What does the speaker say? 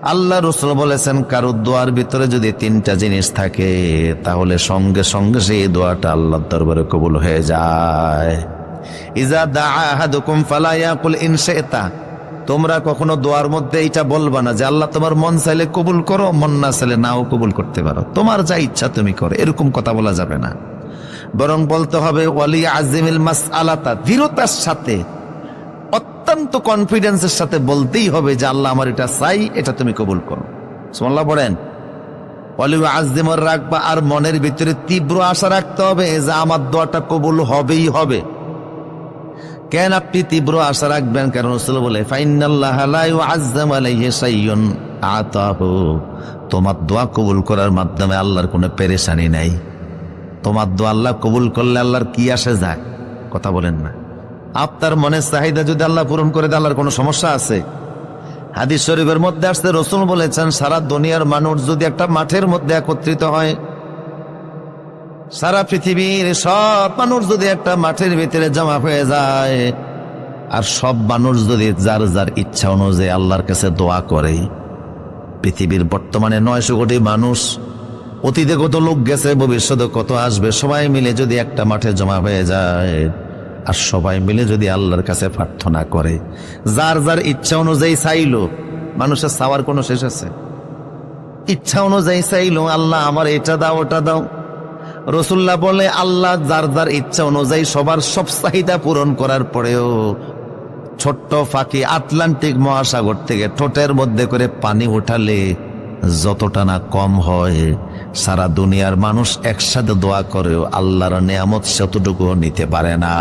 আল্লাহ রাসূল বলেছেন কারো দোয়ার ভিতরে যদি তিনটা জিনিস থাকে তাহলে সঙ্গে সঙ্গে সেই দোয়াটা আল্লাহর দরবারে কবুল হয়ে যায়। ইজা দা আহাদুকুম ফালা ইয়াকুল ইন শি'তা, তোমরা কখনো দোয়ার মধ্যে এটা বলবা না যে আল্লাহ তোমার মন চাইলে কবুল করো, মন না চাইলে নাও কবুল করতে পারো, তোমার যা ইচ্ছা তুমি করো, এরকম কথা বলা যাবে না। বরং বলতে হবে ওয়ালি আজিমিল মাসআলাতা, দৃঢ়তার সাথে অত্যন্ত কনফিডেন্সের সাথে বলতেই হবে যে আল্লাহ আমার এটা চাই, এটা তুমি কবুল করো। সুবহানাল্লাহ পড়েন। ওয়ালি আজিমর রাখবা, আর মনের ভিতরে তীব্র আশা রাখতে হবে যে আমার দোয়াটা কবুল হবেই হবে। কেন আপনি তীব্র আশা রাখবেন? কারণ রাসূল বলে ফাইনাল্লাহা লা ইউআজ্জামু আলাইহি শাইউন আতাহু, তোমার দোয়া কবুল করার মাধ্যমে আল্লাহর কোনো পেরেশানি নাই। তোমার দোয়া আল্লাহ কবুল করলে আল্লাহর কি আসে যায়? কথা বলেন না। আপনার মনের চাহিদা যদি আল্লাহ পূরণ করে দেয় আল্লাহর কোনো সমস্যা আছে? হাদিস শরীফের মধ্যে আসছে, রাসূল বলেছেন সারা দুনিয়ার মানুষ যদি একটা মাঠের মধ্যে একত্রিত হয়, সারা পৃথিবীর সব মানুষ যদি একটা মাঠের ভিতরে জমা হয়ে যায়, আর সব মানুষ যদি যার যার ইচ্ছা অনুযায়ী আল্লাহর কাছে দোয়া করে, পৃথিবীর বর্তমানে 900 কোটি মানুষ, অতীতে কত লোক গেছে, ভবিষ্যতে কত আসবে, সবাই মিলে যদি একটা মাঠে জমা হয়ে যায় আর সবাই মিলে যদি আল্লাহর কাছে প্রার্থনা করে, যার যার ইচ্ছা অনুযায়ী চাইলো, মানুষের চাওয়ার কোনো শেষ আছে? ইচ্ছা অনুযায়ী চাইলো আল্লাহ আমার এটা দাও ওটা দাও, রাসূলুল্লাহ বলে আল্লাহ যার যার ইচ্ছা অনুযায়ী সবার সব চাহিদা পূরণ করার পরেও ছোট্ট ফাঁকি আটলান্টিক মহাসাগর থেকে ঠোঁটের মধ্যে করে পানি উঠালে যতটা না কম হয়, সারা দুনিয়ার মানুষ একসাথে দোয়া করেও আল্লাহর নেয়ামত সেতটুকু নিতে পারে না।